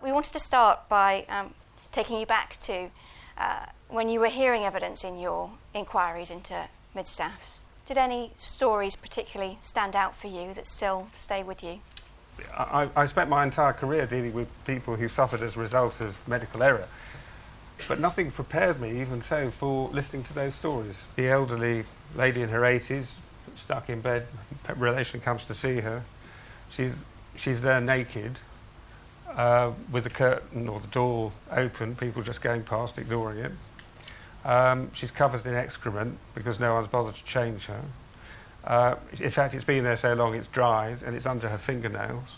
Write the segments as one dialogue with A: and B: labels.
A: We wanted to start by taking you back to when you were hearing evidence in your inquiries into mid-staffs. Did any stories particularly stand out for you that still stay with you?
B: I spent my entire career dealing with people who suffered as a result of medical error, but nothing prepared me, even so, for listening to those stories. The elderly lady in her 80s, stuck in bed, a relation comes to see her. She's there naked, with the curtain or the door open, people just going past, ignoring it. She's covered in excrement because no one's bothered to change her. In fact, it's been there so long it's dried and it's under her fingernails,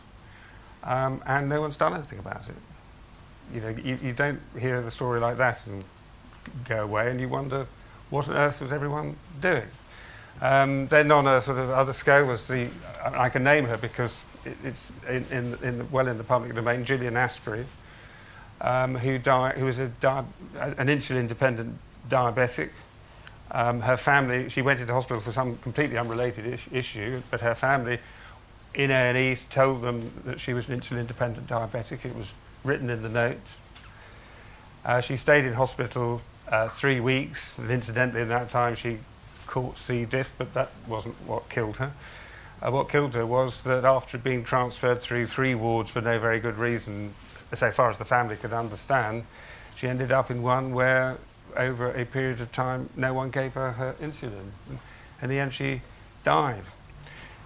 B: and no one's done anything about it. You know, you don't hear the story like that and go away, and you wonder what on earth was everyone doing. Then on a sort of other scale was I can name her because it's in the public domain, Gillian Asprey, who was an insulin-dependent diabetic. Her family, she went into hospital for some completely unrelated issue, but her family in A&E told them that she was an insulin-dependent diabetic. It was written in the notes. She stayed in hospital 3 weeks, and incidentally in that time she caught C. diff, but that wasn't what killed her. What killed her was that after being transferred through 3 wards for no very good reason, so far as the family could understand, she ended up in one where over a period of time no one gave her insulin. In the end she died.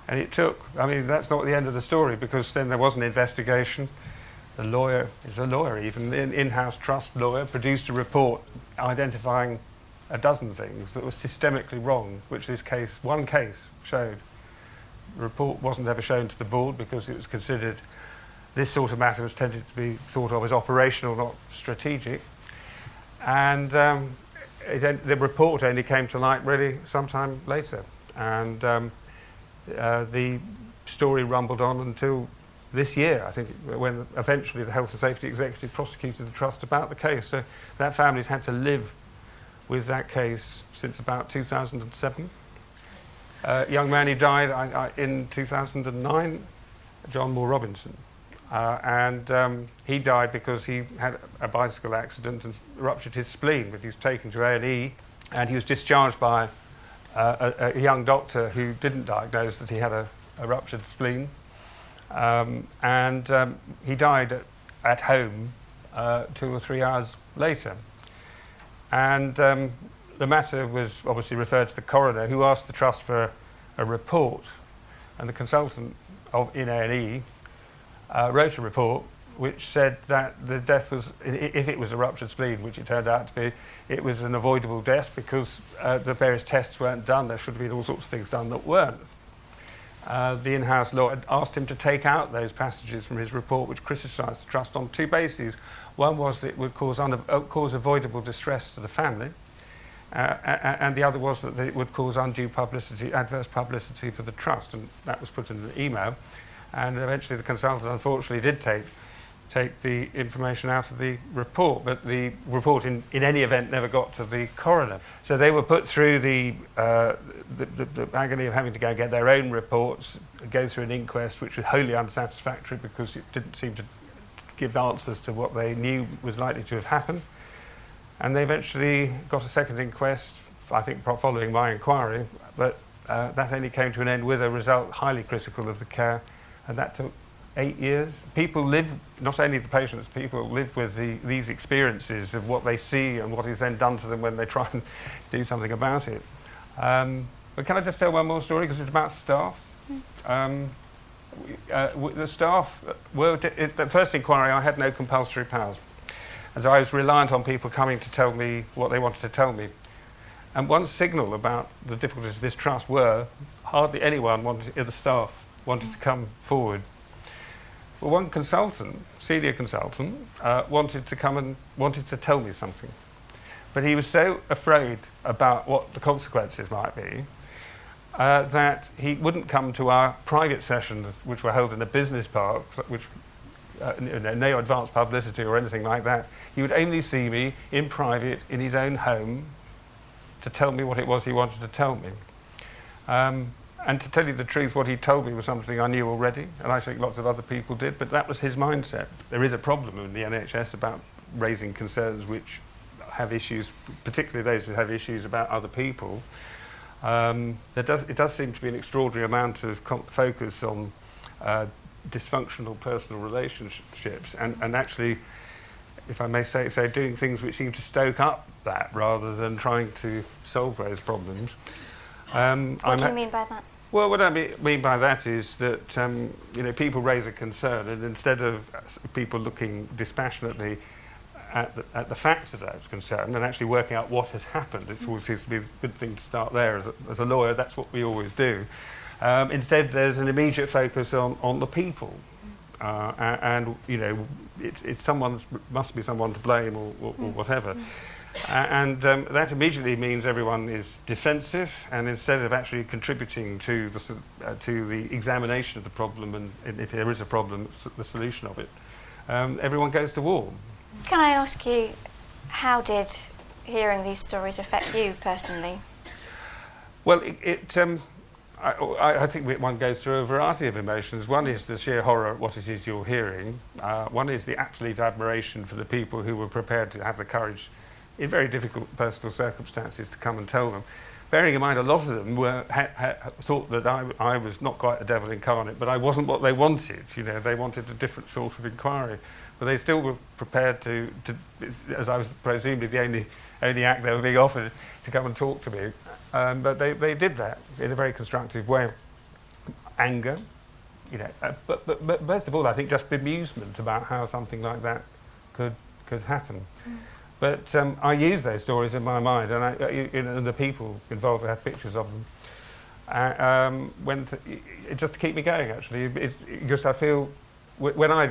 B: And it took, I mean, that's not the end of the story, because then there was an investigation. The lawyer, is a lawyer even, an in-house trust lawyer, produced a report identifying a dozen things that were systemically wrong, which one case showed. The report wasn't ever shown to the board because it was considered this sort of matter was tended to be thought of as operational, not strategic. And the report only came to light really sometime later. And the story rumbled on until this year, I think, when eventually the Health and Safety Executive prosecuted the Trust about the case. So that family's had to live with that case since about 2007. A young man who died in 2009, John Moore Robinson. And he died because he had a bicycle accident and ruptured his spleen, but he was taken to A&E, and he was discharged by a young doctor who didn't diagnose that he had a ruptured spleen. He died at home 2 or 3 hours later. And the matter was obviously referred to the coroner, who asked the Trust for a report, and the consultant in A&E wrote a report which said that the death was, if it was a ruptured spleen, which it turned out to be, it was an avoidable death because the various tests weren't done. There should have been all sorts of things done that weren't. The in-house lawyer had asked him to take out those passages from his report which criticised the Trust on 2 bases. One was that it would cause avoidable distress to the family, and the other was that it would cause undue publicity, adverse publicity for the Trust, and that was put in an email. And eventually the consultant unfortunately did take the information out of the report, but the report in any event never got to the coroner. So they were put through the agony of having to go get their own reports, go through an inquest which was wholly unsatisfactory because it didn't seem to give answers to what they knew was likely to have happened. And they eventually got a second inquest, I think following my inquiry, but that only came to an end with a result highly critical of the care, and that took 8 years. People live, not only the patients, people live with these experiences of what they see and what is then done to them when they try and do something about it. But can I just tell one more story, because it's about staff? The staff were, at the first inquiry I had no compulsory powers, and so I was reliant on people coming to tell me what they wanted to tell me. And one signal about the difficulties of this trust were hardly anyone in the staff wanted to come forward. Well, one consultant, senior consultant, wanted to come and wanted to tell me something. But he was so afraid about what the consequences might be that he wouldn't come to our private sessions, which were held in a business park, which no advanced publicity or anything like that. He would only see me in private in his own home to tell me what it was he wanted to tell me. And to tell you the truth, what he told me was something I knew already, and I think lots of other people did, but that was his mindset. There is a problem in the NHS about raising concerns which have issues, particularly those who have issues about other people. It does seem to be an extraordinary amount of focus on dysfunctional personal relationships, and actually, if I may say, doing things which seem to stoke up that rather than trying to solve those problems.
A: What do you mean by that?
B: Well, what I mean by that is that people raise a concern, and instead of people looking dispassionately at the facts of that concern and actually working out what has happened, it always seems to be a good thing to start there. As a lawyer, that's what we always do. Instead, there's an immediate focus on the people, and it's must be someone to blame or whatever. And that immediately means everyone is defensive, and instead of actually contributing to the examination of the problem and if there is a problem, the solution of it, everyone goes to war.
A: Can I ask you, how did hearing these stories affect you personally?
B: Well, I think one goes through a variety of emotions. One is the sheer horror at what it is you're hearing. One is the absolute admiration for the people who were prepared to have the courage in very difficult personal circumstances to come and tell them. Bearing in mind, a lot of them thought that I was not quite the devil incarnate, but I wasn't what they wanted. They wanted a different sort of inquiry, but they still were prepared to as I was presumably the only act they were being offered, to come and talk to me. But they did that in a very constructive way. Anger, but most of all, I think just bemusement about how something like that could happen. But I use those stories in my mind, and the people involved, I have pictures of them. Just to keep me going, actually, because I feel when I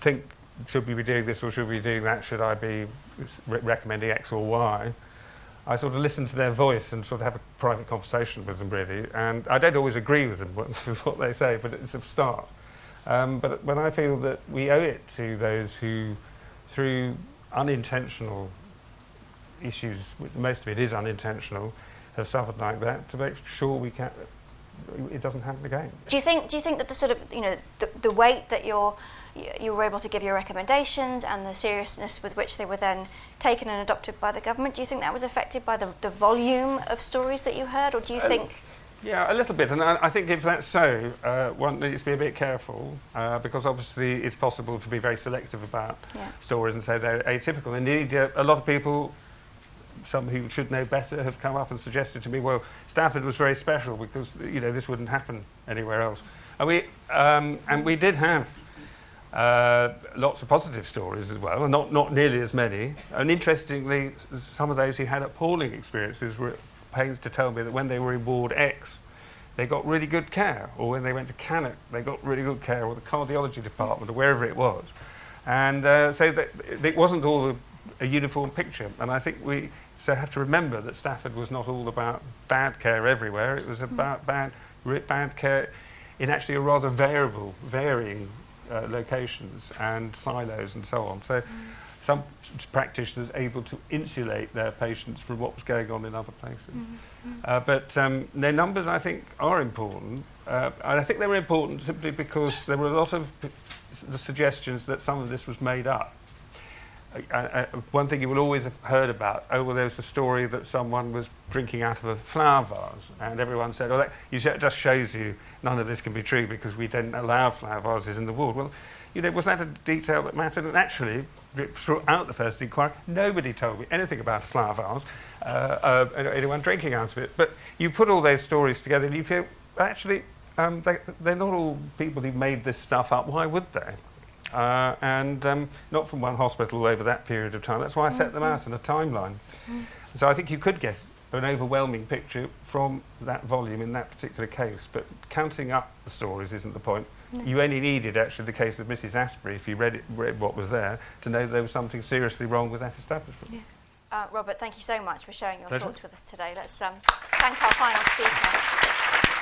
B: think, should we be doing this or should we be doing that? Should I be recommending X or Y? I sort of listen to their voice and sort of have a private conversation with them, really. And I don't always agree with them with what they say, but it's a start. But when I feel that we owe it to those who, through unintentional issues, most of it is unintentional, have suffered like that, to make sure it doesn't happen again.
A: Do you think that the sort of the weight that you were able to give your recommendations and the seriousness with which they were then taken and adopted by the government, do you think that was affected by the volume of stories that you heard, or do you think?
B: Yeah, a little bit, and I think if that's so, one needs to be a bit careful, because obviously it's possible to be very selective about stories and say they're atypical. Indeed, a lot of people, some who should know better, have come up and suggested to me, well, Stafford was very special because this wouldn't happen anywhere else. And we did have lots of positive stories as well, and not nearly as many. And interestingly, some of those who had appalling experiences were pains to tell me that when they were in Ward X, they got really good care, or when they went to Cannock, they got really good care, or the cardiology department, or wherever it was. And so that it wasn't all a uniform picture. And I think we have to remember that Stafford was not all about bad care everywhere. It was about bad care in actually a rather varying locations and silos and so on. So some practitioners able to insulate their patients from what was going on in other places. But their numbers, I think, are important. And I think they were important simply because there were a lot of the suggestions that some of this was made up. One thing you will always have heard about, there was a story that someone was drinking out of a flower vase, and everyone said, that just shows you none of this can be true because we didn't allow flower vases in the ward. Well, was that a detail that mattered? And actually, throughout the first inquiry, nobody told me anything about a flower vase, anyone drinking out of it. But you put all those stories together and you feel, actually, they're not all people who made this stuff up. Why would they? And not from one hospital over that period of time. That's why I set them out in a timeline. So I think you could get an overwhelming picture from that volume in that particular case, but counting up the stories isn't the point. No. You only needed, actually, the case of Mrs. Asprey, if you read what was there, to know there was something seriously wrong with that establishment.
A: Yeah. Robert, thank you so much for sharing your
B: Pleasure.
A: thoughts with us today. Let's thank our final speaker.